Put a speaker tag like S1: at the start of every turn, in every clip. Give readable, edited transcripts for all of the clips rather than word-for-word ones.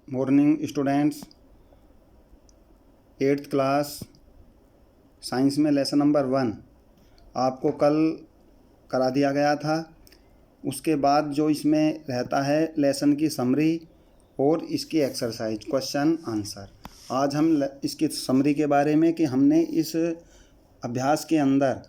S1: Morning students. 8th class science में lesson number 1 आपको कल करा दिया गया था। उसके बाद जो इसमें रहता है लेसन की समरी और इसकी एक्सरसाइज क्वेश्चन आंसर। आज हम इसकी समरी के बारे में कि हमने इस अभ्यास के अंदर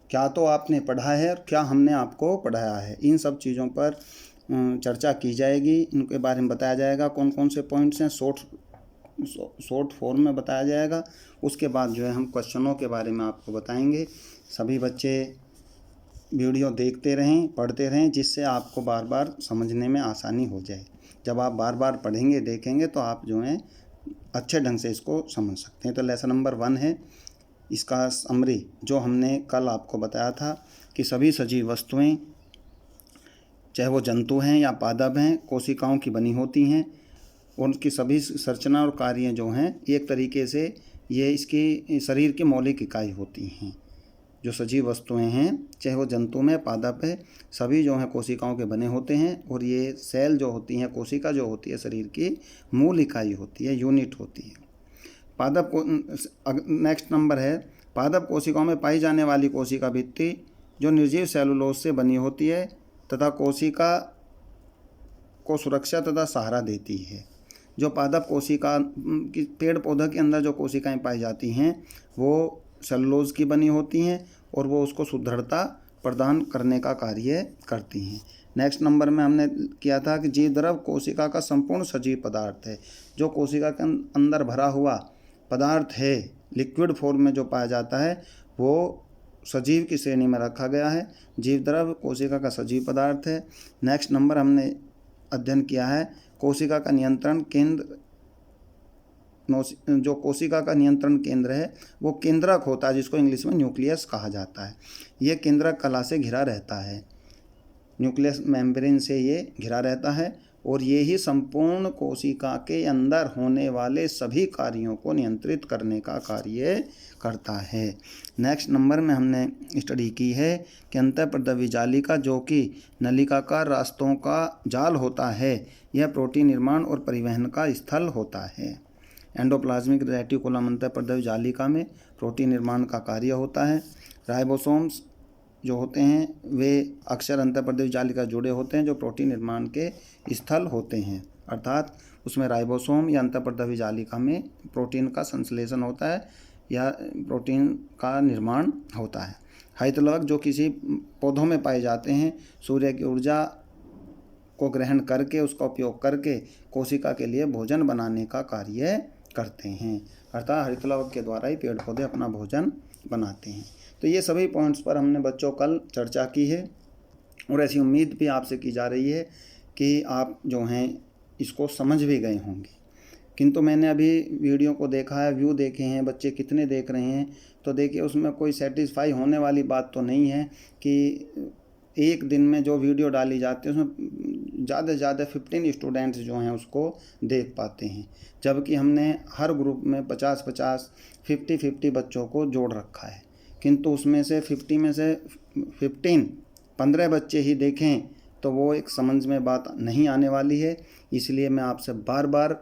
S1: क्या तो आपने पढ़ा है और क्या हमने आपको पढ़ाया है, इन सब चीज़ों पर चर्चा की जाएगी। इनके बारे में बताया जाएगा कौन कौन से पॉइंट्स हैं, शॉर्ट फॉर्म में बताया जाएगा। उसके बाद जो है हम क्वेश्चनों के बारे में आपको बताएंगे। सभी बच्चे वीडियो देखते रहें, पढ़ते रहें, जिससे आपको बार बार समझने में आसानी हो जाए। जब आप बार बार पढ़ेंगे, देखेंगे, तो आप जो हैं अच्छे ढंग से इसको समझ सकते हैं। तो लेसन नंबर 1 है, इसका समरी जो हमने कल आपको बताया था कि सभी सजीव वस्तुएं, चाहे वो जंतु हैं या पादप हैं, कोशिकाओं की बनी होती हैं। उनकी सभी संरचना और कार्य जो हैं एक तरीके से ये इसकी शरीर की मौलिक इकाई होती हैं। जो सजीव वस्तुएं हैं, चाहे वो जंतु में, पादप है, सभी जो हैं कोशिकाओं के बने होते हैं। और ये सेल जो होती हैं, कोशिका जो होती है, शरीर की मूल इकाई होती है, यूनिट होती है। पादप को नेक्स्ट नंबर है, पादप कोशिकाओं में पाई जाने वाली कोशिका भित्ति जो निर्जीव सेलुलोज से बनी होती है तथा कोशिका को सुरक्षा तथा सहारा देती है। जो पादप कोशिका की पेड़ पौधे के अंदर जो कोशिकाएं पाई जाती हैं वो सेलुलोज की बनी होती हैं और वो उसको सुदृढ़ता प्रदान करने का कार्य करती हैं। नेक्स्ट नंबर में हमने किया था कि जीव द्रव कोशिका का संपूर्ण सजीव पदार्थ है। जो कोशिका के अंदर भरा हुआ पदार्थ है, लिक्विड फॉर्म में जो पाया जाता है, वो सजीव की श्रेणी में रखा गया है। जीव द्रव कोशिका का सजीव पदार्थ है। नेक्स्ट नंबर हमने अध्ययन किया है कोशिका का नियंत्रण केंद्र। जो कोशिका का नियंत्रण केंद्र है वो केंद्रक होता है, जिसको इंग्लिश में न्यूक्लियस कहा जाता है। ये केंद्रक कला से घिरा रहता है, न्यूक्लियस मेम्ब्रेन से ये घिरा रहता है और ये ही संपूर्ण कोशिका के अंदर होने वाले सभी कार्यों को नियंत्रित करने का कार्य करता है। नेक्स्ट नंबर में हमने स्टडी की है कि अंतःप्रद्रव्य जालिका जो कि नलिकाकार रास्तों का जाल होता है, यह प्रोटीन निर्माण और परिवहन का स्थल होता है। एंडोप्लाज्मिक रेटिकुलम अंतःप्रद्रव्य जालिका में प्रोटीन निर्माण का कार्य होता है। राइबोसोम्स जो होते हैं वे अक्सर अंतःप्रद्रव्य जालिका जुड़े होते हैं जो प्रोटीन निर्माण के स्थल होते हैं, अर्थात उसमें राइबोसोम या अंतःप्रद्रव्य जालिका में प्रोटीन का संश्लेषण होता है या प्रोटीन का निर्माण होता है। हरितलवक जो किसी पौधों में पाए जाते हैं, सूर्य की ऊर्जा को ग्रहण करके उसका उपयोग करके कोशिका के लिए भोजन बनाने का कार्य करते हैं, अर्थात हरितलवक के द्वारा ही पेड़ पौधे अपना भोजन बनाते हैं। तो ये सभी पॉइंट्स पर हमने बच्चों कल चर्चा की है और ऐसी उम्मीद भी आपसे की जा रही है कि आप जो हैं इसको समझ भी गए होंगे। किंतु मैंने अभी वीडियो को देखा है, व्यू देखे हैं, बच्चे कितने देख रहे हैं, तो देखिए उसमें कोई सेटिस्फाई होने वाली बात तो नहीं है कि एक दिन में जो वीडियो डाली जाती है उसमें ज़्यादा से ज़्यादा 15 स्टूडेंट्स जो हैं उसको देख पाते हैं, जबकि हमने हर ग्रुप में 50-50, 50-50 बच्चों को जोड़ रखा है। किंतु उसमें से 50 में से 15 बच्चे ही देखें तो वो एक समझ में बात नहीं आने वाली है। इसलिए मैं आपसे बार बार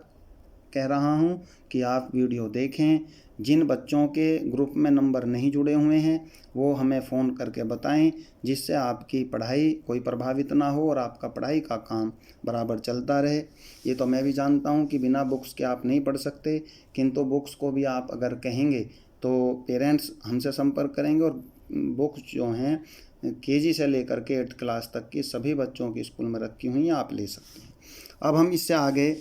S1: कह रहा हूँ कि आप वीडियो देखें। जिन बच्चों के ग्रुप में नंबर नहीं जुड़े हुए हैं वो हमें फ़ोन करके बताएं, जिससे आपकी पढ़ाई कोई प्रभावित ना हो और आपका पढ़ाई का काम बराबर चलता रहे। ये तो मैं भी जानता हूँ कि बिना बुक्स के आप नहीं पढ़ सकते, किंतु बुक्स को भी आप अगर कहेंगे तो पेरेंट्स हमसे संपर्क करेंगे और बुक्स जो हैं केजी से लेकर के 8th क्लास तक की सभी बच्चों की स्कूल में रखी हुई हैं, आप ले सकते हैं। अब हम इससे आगे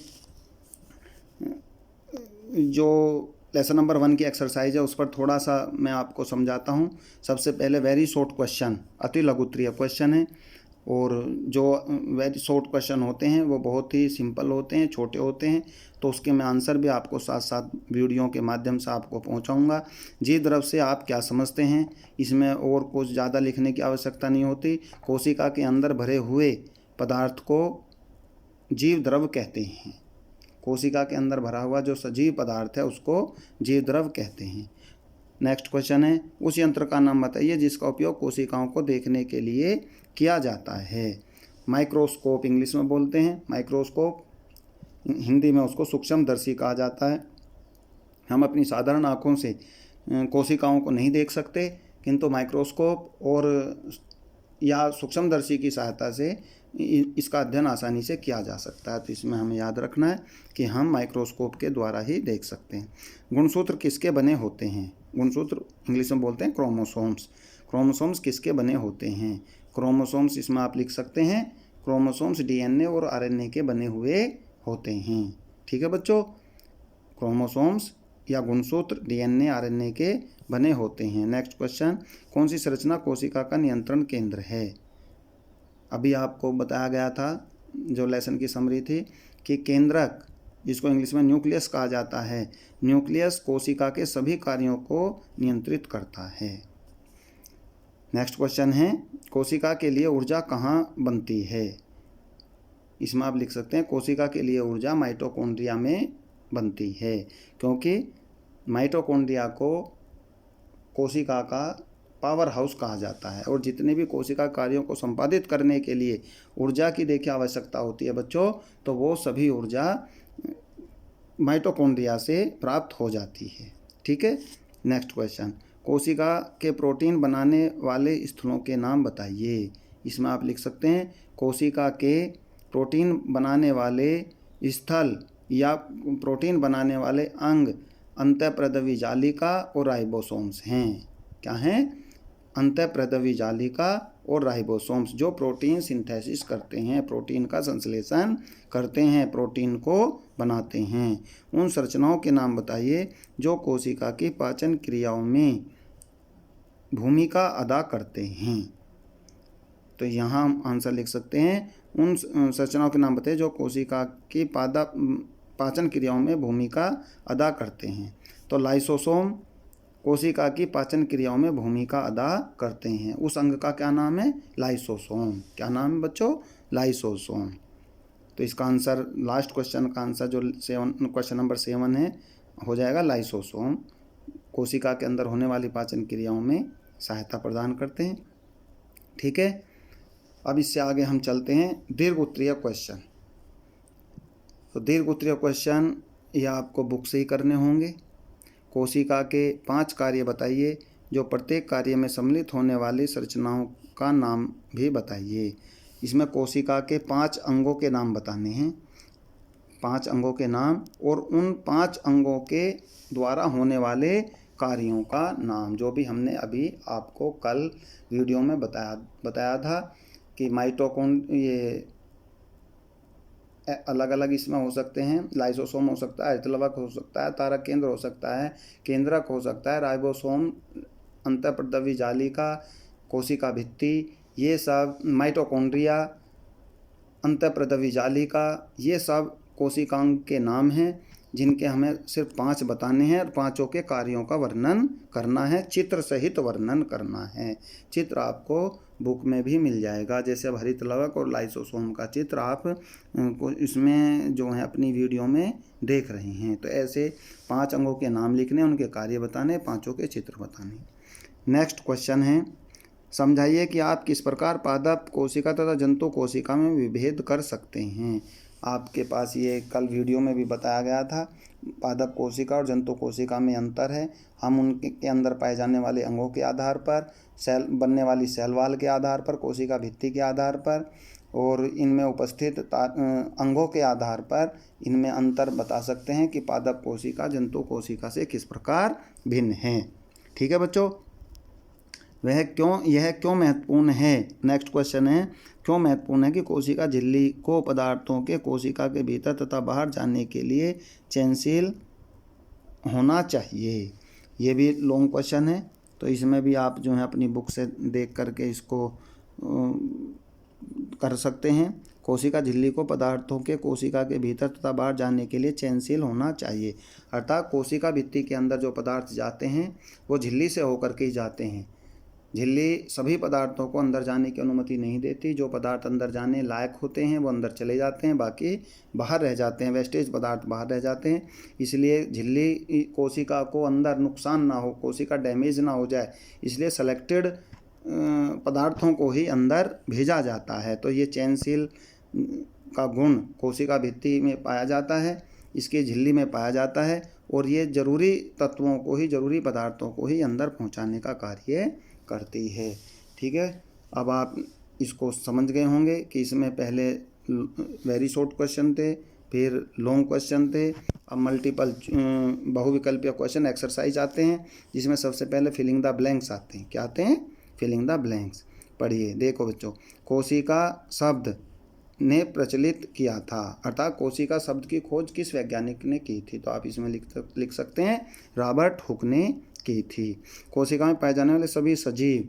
S1: जो लेसन नंबर 1 की एक्सरसाइज है उस पर थोड़ा सा मैं आपको समझाता हूँ। सबसे पहले वेरी शॉर्ट क्वेश्चन, अति लघुत्तरीय क्वेश्चन है और जो वेरी शॉर्ट क्वेश्चन होते हैं वो बहुत ही सिंपल होते हैं, छोटे होते हैं, तो उसके मैं आंसर भी आपको साथ साथ वीडियो के माध्यम से आपको पहुंचाऊंगा। जीव द्रव से आप क्या समझते हैं, इसमें और कुछ ज़्यादा लिखने की आवश्यकता नहीं होती। कोशिका के अंदर भरे हुए पदार्थ को जीव द्रव कहते हैं। कोशिका के अंदर भरा हुआ जो सजीव पदार्थ है उसको जीव द्रव कहते हैं। नेक्स्ट क्वेश्चन है, उस यंत्र का नाम बताइए जिसका उपयोग कोशिकाओं को देखने के लिए किया जाता है। माइक्रोस्कोप इंग्लिश में बोलते हैं, माइक्रोस्कोप। हिंदी में उसको सूक्ष्मदर्शी कहा जाता है। हम अपनी साधारण आँखों से कोशिकाओं को नहीं देख सकते, किंतु माइक्रोस्कोप और या सूक्ष्मदर्शी की सहायता से इसका अध्ययन आसानी से किया जा सकता है। तो इसमें हमें याद रखना है कि हम माइक्रोस्कोप के द्वारा ही देख सकते हैं। गुणसूत्र किसके बने होते हैं? गुणसूत्र इंग्लिश में बोलते हैं क्रोमोसोम्स। क्रोमोसोम्स किसके बने होते हैं? क्रोमोसोम्स इसमें आप लिख सकते हैं, क्रोमोसोम्स डीएनए और आरएनए के बने हुए होते हैं। ठीक है बच्चों, क्रोमोसोम्स या गुणसूत्र डीएनए आरएनए के बने होते हैं। नेक्स्ट क्वेश्चन, कौन सी संरचना कोशिका का नियंत्रण केंद्र है? अभी आपको बताया गया था, जो लेसन की समरी थी, कि केंद्रक, जिसको इंग्लिश में न्यूक्लियस कहा जाता है, न्यूक्लियस कोशिका के सभी कार्यों को नियंत्रित करता है। नेक्स्ट क्वेश्चन है, कोशिका के लिए ऊर्जा कहाँ बनती है? इसमें आप लिख सकते हैं, कोशिका के लिए ऊर्जा माइटोकॉन्ड्रिया में बनती है, क्योंकि माइटोकॉन्ड्रिया को कोशिका का पावर हाउस कहा जाता है। और जितने भी कोशिका कार्यों को संपादित करने के लिए ऊर्जा की देखिए आवश्यकता होती है बच्चों, तो वो सभी ऊर्जा माइटोकॉन्ड्रिया से प्राप्त हो जाती है। ठीक है। नेक्स्ट क्वेश्चन, कोशिका के प्रोटीन बनाने वाले स्थलों के नाम बताइए। इसमें आप लिख सकते हैं, कोशिका के प्रोटीन बनाने वाले स्थल या प्रोटीन बनाने वाले अंग अंतःप्रदवी जालिका और राइबोसोम्स हैं। क्या हैं? अंतःप्रदवी जालिका और राइबोसोम्स, जो प्रोटीन सिंथेसिस करते हैं, प्रोटीन का संश्लेषण करते हैं, प्रोटीन को बनाते हैं। उन संरचनाओं के नाम बताइए जो कोशिका की पाचन क्रियाओं में भूमिका अदा करते हैं। तो यहाँ हम आंसर लिख सकते हैं, उन संरचनाओं के नाम बताइए जो कोशिका की पाचन क्रियाओं में भूमिका अदा करते हैं। तो लाइसोसोम कोशिका की पाचन क्रियाओं में भूमिका अदा करते हैं। उस अंग का क्या नाम है? लाइसोसोम। क्या नाम है बच्चों? लाइसोसोम। तो इसका आंसर, लास्ट क्वेश्चन का आंसर जो क्वेश्चन नंबर 7 है, हो जाएगा लाइसोसोम। कोशिका के अंदर होने वाली पाचन क्रियाओं में सहायता प्रदान करते हैं। ठीक है। अब इससे आगे हम चलते हैं दीर्घ उत्तरीय क्वेश्चन। तो दीर्घ उत्तरीय क्वेश्चन ये आपको बुक से ही करने होंगे। कोशिका के 5 कार्य बताइए, जो प्रत्येक कार्य में सम्मिलित होने वाली संरचनाओं का नाम भी बताइए। इसमें कोशिका के 5 अंगों के नाम बताने हैं, 5 अंगों के नाम, और उन 5 अंगों के द्वारा होने वाले कार्यों का नाम, जो भी हमने अभी आपको कल वीडियो में बताया था कि ये अलग अलग इसमें हो सकते हैं। लाइसोसोम हो सकता है, हरितलवक हो सकता है, तारक केंद्र हो सकता है, केंद्रक हो सकता है, राइबोसोम, अंतःप्रदवी जालिका, कोशिका भित्ति, ये सब माइटोकॉन्ड्रिया, अंतःप्रदवी जालिका, ये सब कोशिकाओं के नाम हैं, जिनके हमें सिर्फ 5 बताने हैं और 5 के कार्यों का वर्णन करना है, चित्र सहित वर्णन करना है। चित्र आपको बुक में भी मिल जाएगा। जैसे अब हरितलवक और लाइसोसोम का चित्र आप इसमें जो है अपनी वीडियो में देख रहे हैं। तो ऐसे 5 अंगों के नाम लिखने, उनके कार्य बताने, 5 के चित्र बताने। नेक्स्ट क्वेश्चन है, समझाइए कि आप किस प्रकार पादप कोशिका तथा जंतु कोशिका में विभेद कर सकते हैं। आपके पास ये कल वीडियो में भी बताया गया था, पादप कोशिका और जंतु कोशिका में अंतर है। हम उनके अंदर पाए जाने वाले अंगों के आधार पर, सेल बनने वाली सेल वॉल के आधार पर, कोशिका भित्ति के आधार पर और इनमें उपस्थित अंगों के आधार पर इनमें अंतर बता सकते हैं कि पादप कोशिका जंतु कोशिका से किस प्रकार भिन्न है। ठीक है बच्चों, यह क्यों महत्वपूर्ण है? नेक्स्ट क्वेश्चन है, क्यों महत्वपूर्ण है कि कोशिका झिल्ली को पदार्थों के कोशिका के भीतर तथा बाहर जाने के लिए चयनशील होना चाहिए। ये भी लॉन्ग क्वेश्चन है, तो इसमें भी आप जो है अपनी बुक से देख करके इसको कर सकते हैं। कोशिका झिल्ली को पदार्थों के कोशिका के भीतर तथा बाहर जाने के लिए चयनशील होना चाहिए। अर्थात कोशिका भित्ति के अंदर जो पदार्थ जाते हैं वो झिल्ली से होकर के ही जाते हैं। झिल्ली सभी पदार्थों को अंदर जाने की अनुमति नहीं देती। जो पदार्थ अंदर जाने लायक होते हैं वो अंदर चले जाते हैं, बाकी बाहर रह जाते हैं, वेस्टेज पदार्थ बाहर रह जाते हैं। इसलिए झिल्ली कोशिका को अंदर नुकसान ना हो, कोशिका डैमेज ना हो जाए, इसलिए सेलेक्टेड पदार्थों को ही अंदर भेजा जाता है। तो ये चयनशील का गुण कोशिका भित्ति में पाया जाता है, इसके झिल्ली में पाया जाता है और ये जरूरी तत्वों को ही, जरूरी पदार्थों को ही अंदर पहुंचाने का कार्य करती है। ठीक है, अब आप इसको समझ गए होंगे कि इसमें पहले वेरी शॉर्ट क्वेश्चन थे, फिर लॉन्ग क्वेश्चन थे, अब मल्टीपल बहुविकल्पीय क्वेश्चन एक्सरसाइज आते हैं, जिसमें सबसे पहले फिलिंग द ब्लैंक्स आते हैं। क्या आते हैं? Filling the blanks. पढ़िए, देखो बच्चों, कोशिका शब्द ने प्रचलित किया था, अर्थात कोशिका शब्द की खोज किस वैज्ञानिक ने की थी? तो आप इसमें लिख सकते हैं रॉबर्ट हुक ने की थी। कोशिका में पाए जाने वाले सभी सजीव,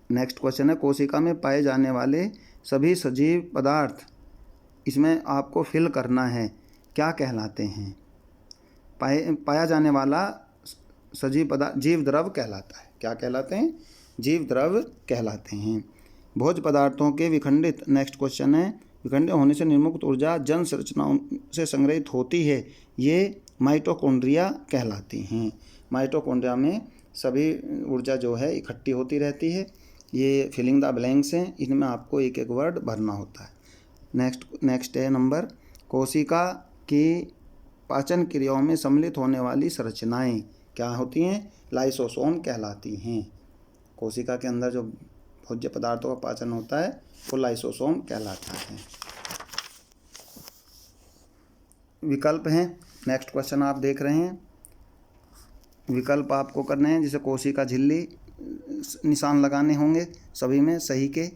S1: नेक्स्ट क्वेश्चन है, कोशिका में पाए जाने वाले सभी सजीव पदार्थ, इसमें आपको फिल करना है, क्या कहलाते हैं? पाया जाने वाला सजीव पदार्थ जीव द्रव कहलाता है। क्या कहलाते हैं? जीव द्रव कहलाते हैं। भोज्य पदार्थों के विखंडित, नेक्स्ट क्वेश्चन है, विखंडित होने से निर्मुक्त ऊर्जा जन संरचनाओं से संग्रहित होती है, ये माइटोकॉन्ड्रिया कहलाती हैं। माइटोकॉन्ड्रिया में सभी ऊर्जा जो है इकट्ठी होती रहती है। ये फिलिंग द ब्लैंक्स हैं, इनमें आपको एक एक वर्ड भरना होता है। नेक्स्ट है नंबर, कोशिका की पाचन क्रियाओं में सम्मिलित होने वाली संरचनाएं क्या होती हैं? लाइसोसोम कहलाती हैं। कोशिका के अंदर जो भोज्य पदार्थों का पाचन होता है वो लाइसोसोम कहलाता है। विकल्प हैं, नेक्स्ट क्वेश्चन आप देख रहे हैं, विकल्प आपको करने हैं, जैसे कोशिका झिल्ली निशान लगाने होंगे, सभी में सही के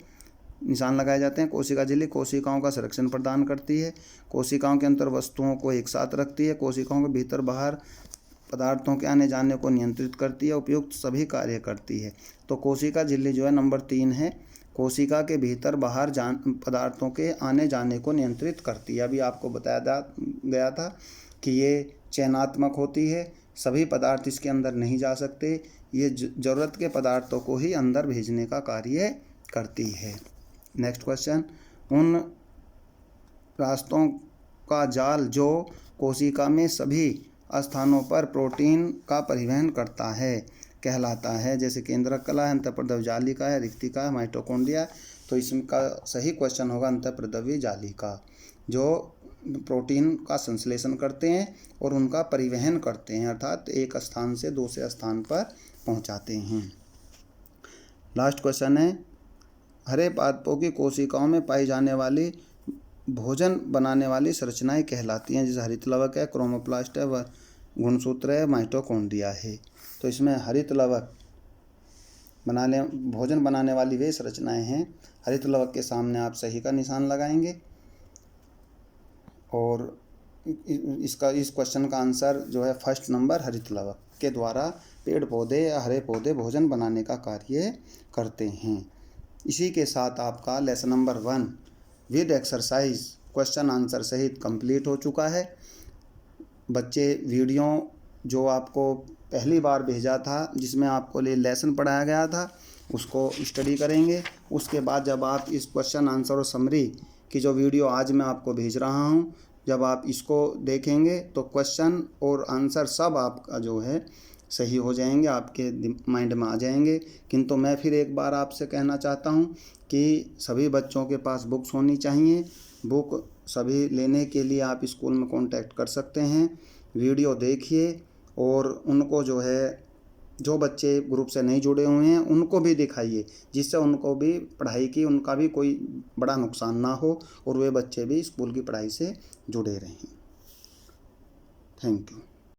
S1: निशान लगाए जाते हैं। कोशिका झिल्ली कोशिकाओं का संरक्षण प्रदान करती है, कोशिकाओं के अंतर वस्तुओं को एक साथ रखती है, कोशिकाओं के भीतर बाहर पदार्थों के आने जाने को नियंत्रित करती है, उपयुक्त सभी कार्य करती है। तो कोशिका झिल्ली जो है नंबर 3 है, कोशिका के भीतर बाहर पदार्थों के आने जाने को नियंत्रित करती है। अभी आपको बताया गया था कि ये चयनात्मक होती है, सभी पदार्थ इसके अंदर नहीं जा सकते, ये ज़रूरत के पदार्थों को ही अंदर भेजने का कार्य करती है। नेक्स्ट क्वेश्चन, उन रास्तों का जाल जो कोशिका में सभी स्थानों पर प्रोटीन का परिवहन करता है कहलाता है, जैसे केंद्रक कला है, अंतःप्रदव्य जालिका है, रिक्तिका है, माइटोकॉन्ड्रिया। तो इसका सही क्वेश्चन होगा अंतःप्रदव्य जालिका, जो प्रोटीन का संश्लेषण करते हैं और उनका परिवहन करते हैं, अर्थात एक स्थान से दूसरे स्थान पर पहुंचाते हैं। लास्ट क्वेश्चन है, हरे पादपों की कोशिकाओं में पाई जाने वाली भोजन बनाने वाली संरचनाएं कहलाती हैं, जैसे हरित लवक है, क्रोमोप्लास्ट है, वह गुणसूत्र है, माइटोकॉन्ड्रिया है। तो इसमें हरित लवक भोजन बनाने वाली वे संरचनाएं हैं। हरित लवक के सामने आप सही का निशान लगाएंगे और इस क्वेश्चन का आंसर जो है फर्स्ट नंबर, हरित लवक के द्वारा पेड़ पौधे या हरे पौधे भोजन बनाने का कार्य करते हैं। इसी के साथ आपका lesson number 1 with exercise question answer सहित कंप्लीट हो चुका है। बच्चे वीडियो जो आपको पहली बार भेजा था, जिसमें आपको लेसन पढ़ाया गया था, उसको स्टडी करेंगे। उसके बाद जब आप इस क्वेश्चन आंसर और समरी की जो वीडियो आज मैं आपको भेज रहा हूँ, जब आप इसको देखेंगे तो क्वेश्चन और आंसर सब आपका जो है सही हो जाएंगे, आपके माइंड में आ जाएंगे। किंतु मैं फिर एक बार आपसे कहना चाहता हूँ कि सभी बच्चों के पास बुक्स होनी चाहिए। बुक सभी लेने के लिए आप स्कूल में कांटेक्ट कर सकते हैं। वीडियो देखिए और उनको जो है, जो बच्चे ग्रुप से नहीं जुड़े हुए हैं उनको भी दिखाइए, जिससे उनको भी पढ़ाई की, उनका भी कोई बड़ा नुकसान ना हो और वे बच्चे भी स्कूल की पढ़ाई से जुड़े रहें। Thank you.